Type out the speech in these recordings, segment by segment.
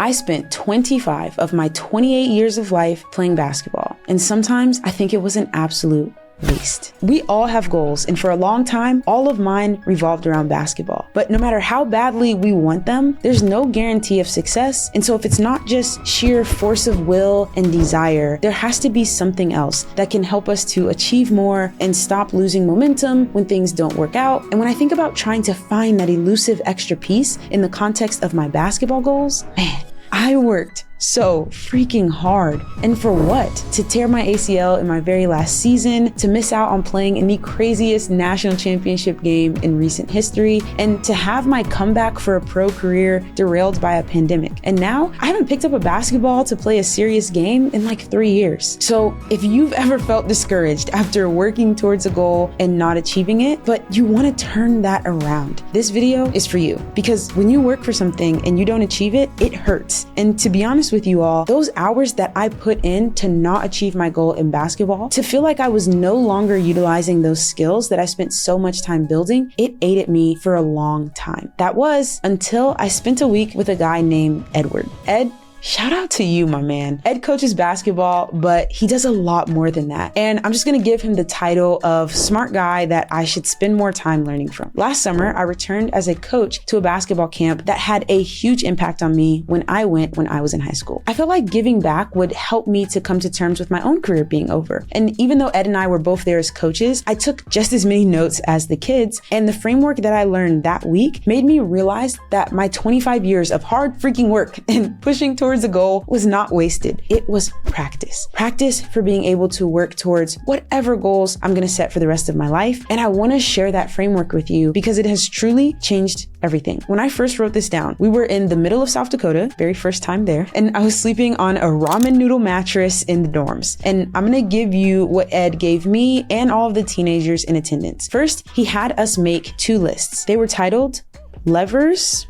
I spent 25 of my 28 years of life playing basketball, and sometimes I think it was an absolute waste. We all have goals, and for a long time, all of mine revolved around basketball. But no matter how badly we want them, there's no guarantee of success. And so if it's not just sheer force of will and desire, there has to be something else that can help us to achieve more and stop losing momentum when things don't work out. And when I think about trying to find that elusive extra piece in the context of my basketball goals, man, I worked so freaking hard. And for what? To tear my ACL in my very last season, to miss out on playing in the craziest national championship game in recent history, and to have my comeback for a pro career derailed by a pandemic. And now I haven't picked up a basketball to play a serious game in like 3 years. So if you've ever felt discouraged after working towards a goal and not achieving it, but you want to turn that around, this video is for you. Because when you work for something and you don't achieve it, it hurts. And to be honest with you all, those hours that I put in to not achieve my goal in basketball, to feel like I was no longer utilizing those skills that I spent so much time building, it ate at me for a long time. That was until I spent a week with a guy named Edward. Ed, shout out to you, my man. Ed coaches basketball, but he does a lot more than that. And I'm just gonna give him the title of smart guy that I should spend more time learning from. Last summer, I returned as a coach to a basketball camp that had a huge impact on me when I was in high school. I felt like giving back would help me to come to terms with my own career being over. And even though Ed and I were both there as coaches, I took just as many notes as the kids. And the framework that I learned that week made me realize that my 25 years of hard freaking work and pushing towards a goal was not wasted. It was practice. Practice for being able to work towards whatever goals I'm going to set for the rest of my life. And I want to share that framework with you because it has truly changed everything. When I first wrote this down, we were in the middle of South Dakota, very first time there, and I was sleeping on a ramen noodle mattress in the dorms. And I'm going to give you what Ed gave me and all of the teenagers in attendance. First, he had us make 2 lists. They were titled Levers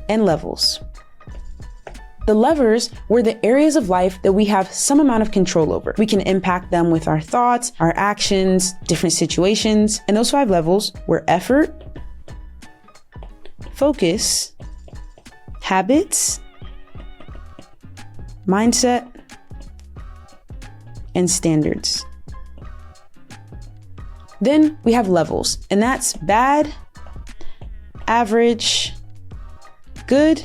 and Levels. The levers were the areas of life that we have some amount of control over. We can impact them with our thoughts, our actions, different situations. And those 5 levels were effort, focus, habits, mindset, and standards. Then we have levels, and that's bad, average, good,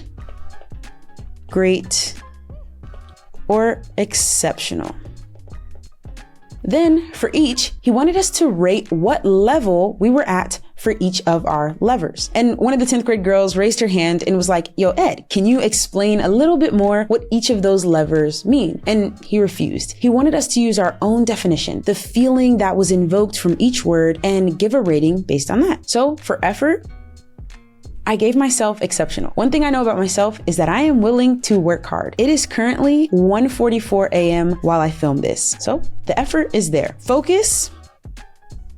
great, or exceptional. Then for each, he wanted us to rate what level we were at for each of our levers. And one of the 10th grade girls raised her hand and was like, yo, Ed, can you explain a little bit more what each of those levers mean? And he refused. He wanted us to use our own definition, the feeling that was invoked from each word, and give a rating based on that. So for effort, I gave myself exceptional. One thing I know about myself is that I am willing to work hard. It is currently 1:44 a.m. while I film this, so the effort is there. Focus,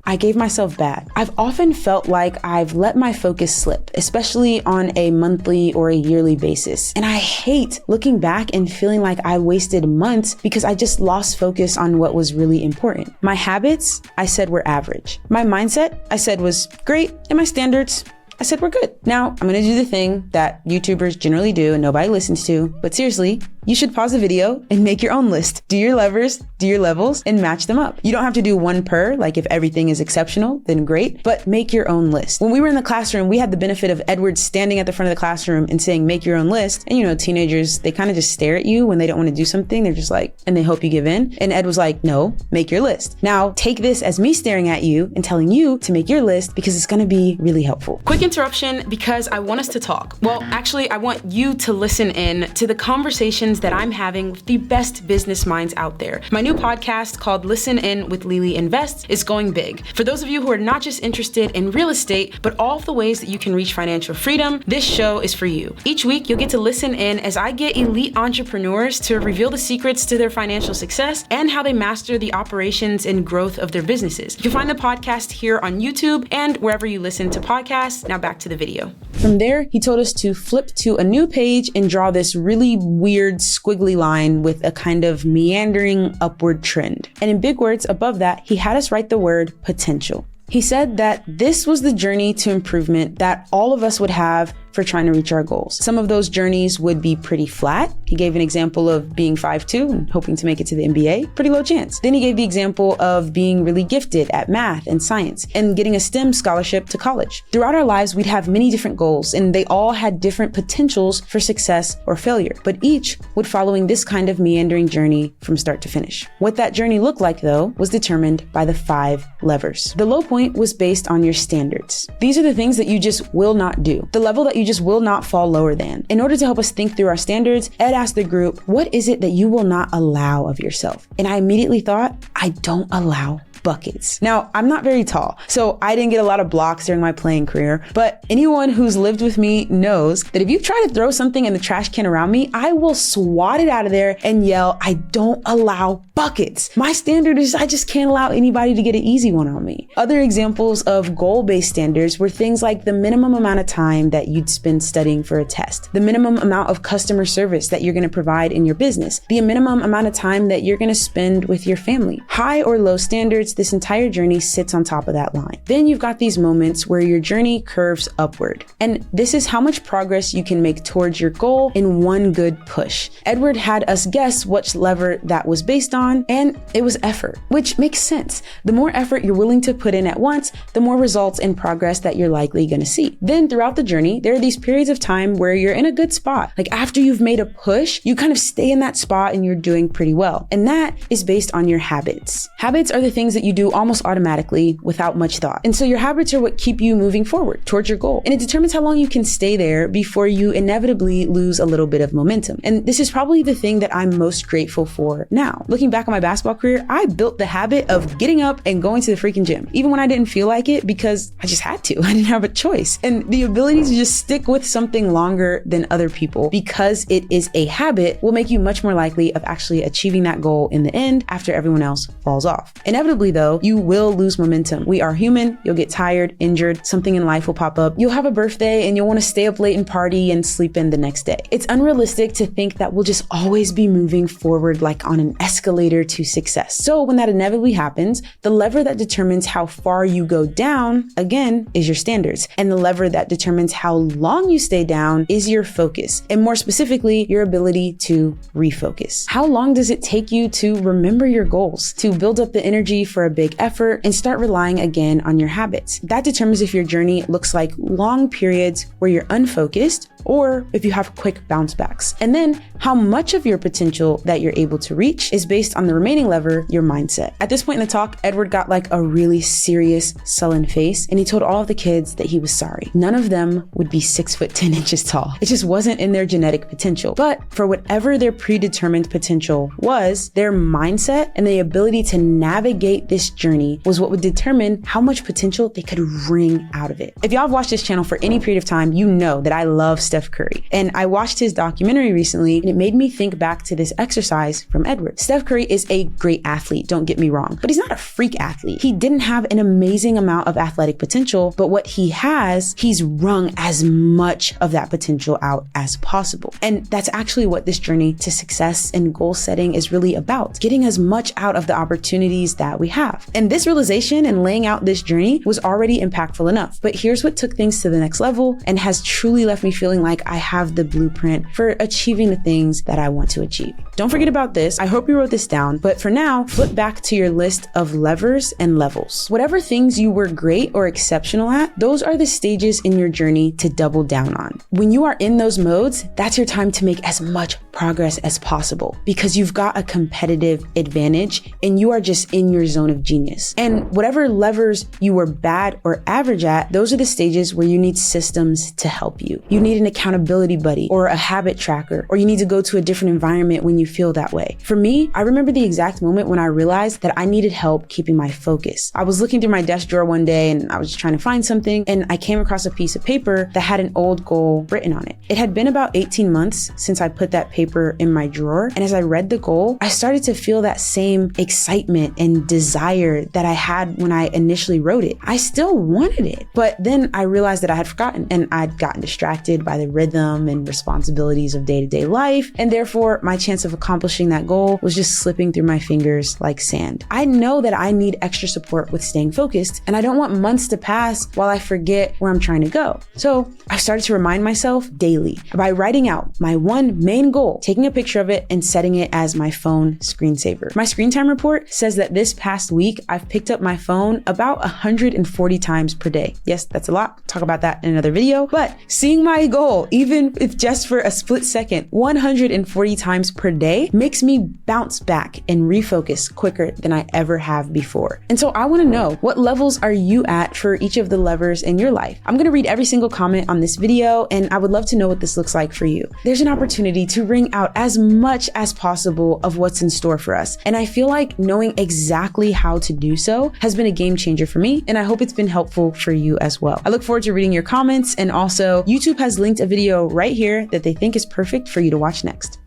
I gave myself bad. I've often felt like I've let my focus slip, especially on a monthly or a yearly basis. And I hate looking back and feeling like I wasted months because I just lost focus on what was really important. My habits, I said were average. My mindset, I said was great, and my standards, I said, we're good. Now, I'm gonna do the thing that YouTubers generally do and nobody listens to, but seriously, you should pause the video and make your own list. Do your levers, do your levels, and match them up. You don't have to do one per, like if everything is exceptional, then great, but make your own list. When we were in the classroom, we had the benefit of Edward standing at the front of the classroom and saying, make your own list. And you know, teenagers, they kind of just stare at you when they don't want to do something. They're just like, and they hope you give in. And Ed was like, no, make your list. Now take this as me staring at you and telling you to make your list because it's gonna be really helpful. Quick interruption because I want us to talk. Well, actually, I want you to listen in to the conversations that I'm having with the best business minds out there. My new podcast called Listen In with Lily Invest is going big. For those of you who are not just interested in real estate, but all of the ways that you can reach financial freedom, this show is for you. Each week, you'll get to listen in as I get elite entrepreneurs to reveal the secrets to their financial success and how they master the operations and growth of their businesses. You can find the podcast here on YouTube and wherever you listen to podcasts. Now back to the video. From there, he told us to flip to a new page and draw this really weird squiggly line with a kind of meandering upward trend. And in big words above that, he had us write the word potential. He said that this was the journey to improvement that all of us would have for trying to reach our goals. Some of those journeys would be pretty flat. He gave an example of being 5'2" and hoping to make it to the NBA. Pretty low chance. Then he gave the example of being really gifted at math and science and getting a STEM scholarship to college. Throughout our lives, we'd have many different goals, and they all had different potentials for success or failure, but each would following this kind of meandering journey from start to finish. What that journey looked like, though, was determined by the 5 levers. The low point was based on your standards. These are the things that you just will not do, the level that you just will not fall lower than. In order to help us think through our standards, Ed asked the group, what is it that you will not allow of yourself? And I immediately thought, I don't allow buckets. Now, I'm not very tall, so I didn't get a lot of blocks during my playing career, but anyone who's lived with me knows that if you try to throw something in the trash can around me, I will swat it out of there and yell, I don't allow buckets. My standard is I just can't allow anybody to get an easy one on me. Other examples of goal-based standards were things like the minimum amount of time that you'd spend studying for a test, the minimum amount of customer service that you're going to provide in your business, the minimum amount of time that you're going to spend with your family. High or low standards, this entire journey sits on top of that line. Then you've got these moments where your journey curves upward. And this is how much progress you can make towards your goal in one good push. Edward had us guess which lever that was based on, and it was effort, which makes sense. The more effort you're willing to put in at once, the more results and progress that you're likely going to see. Then throughout the journey, there are these periods of time where you're in a good spot. Like after you've made a push, you kind of stay in that spot and you're doing pretty well. And that is based on your habits. Habits are the things that you do almost automatically without much thought. And so your habits are what keep you moving forward towards your goal. And it determines how long you can stay there before you inevitably lose a little bit of momentum. And this is probably the thing that I'm most grateful for now. Looking back on my basketball career, I built the habit of getting up and going to the freaking gym, even when I didn't feel like it, because I just had to. I didn't have a choice. And the ability to just stick with something longer than other people because it is a habit will make you much more likely of actually achieving that goal in the end after everyone else falls off. Inevitably though, you will lose momentum. We are human. You'll get tired, injured, something in life will pop up. You'll have a birthday and you'll want to stay up late and party and sleep in the next day. It's unrealistic to think that we'll just always be moving forward like on an escalator to success. So when that inevitably happens, the lever that determines how far you go down, again, is your standards. And the lever that determines how long you stay down is your focus. And more specifically, your ability to refocus. How long does it take you to remember your goals, to build up the energy for a big effort and start relying again on your habits? That determines if your journey looks like long periods where you're unfocused or if you have quick bounce backs. And then how much of your potential that you're able to reach is based on the remaining lever, your mindset. At this point in the talk, Edward got like a really serious, sullen face, and he told all of the kids that he was sorry. None of them would be 6'10" tall. It just wasn't in their genetic potential. But for whatever their predetermined potential was, their mindset and the ability to navigate this journey was what would determine how much potential they could wring out of it. If y'all have watched this channel for any period of time, you know that I love Steph Curry. And I watched his documentary recently, and it made me think back to this exercise from Edward. Steph Curry is a great athlete, don't get me wrong, but he's not a freak athlete. He didn't have an amazing amount of athletic potential, but what he has, he's wrung as much of that potential out as possible. And that's actually what this journey to success and goal setting is really about, getting as much out of the opportunities that we have. And this realization and laying out this journey was already impactful enough. But here's what took things to the next level and has truly left me feeling like I have the blueprint for achieving the things that I want to achieve. Don't forget about this. I hope you wrote this down, but for now, flip back to your list of levers and levels. Whatever things you were great or exceptional at, those are the stages in your journey to double down on. When you are in those modes, that's your time to make as much progress as possible because you've got a competitive advantage and you are just in your zone of genius. And whatever levers you were bad or average at, those are the stages where you need systems to help you. You need an accountability buddy or a habit tracker, or you need to go to a different environment when you feel that way. For me, I remember the exact moment when I realized that I needed help keeping my focus. I was looking through my desk drawer one day and I was just trying to find something, and I came across a piece of paper that had an old goal written on it. It had been about 18 months since I put that paper in my drawer, and as I read the goal, I started to feel that same excitement and desire that I had when I initially wrote it. I still wanted it, but then I realized that I had forgotten and I'd gotten distracted by the rhythm and responsibilities of day-to-day life, and therefore my chance of accomplishing that goal was just slipping through my fingers like sand. I know that I need extra support with staying focused, and I don't want months to pass while I forget where I'm trying to go. So I've started to remind myself daily by writing out my one main goal, taking a picture of it, and setting it as my phone screensaver. My screen time report says that this past week, I've picked up my phone about 140 times per day. Yes, that's a lot. Talk about that in another video, but seeing my goal, even if just for a split second, 140 times per day makes me bounce back and refocus quicker than I ever have before. And so I want to know, what levels are you at for each of the levers in your life? I'm going to read every single comment on this video, and I would love to know what this looks like for you. There's an opportunity to wring out as much as possible of what's in store for us. And I feel like knowing exactly how to do so has been a game changer for me, and I hope it's been helpful for you as well. I look forward to reading your comments, and also YouTube has linked a video right here that they think is perfect for you to watch next.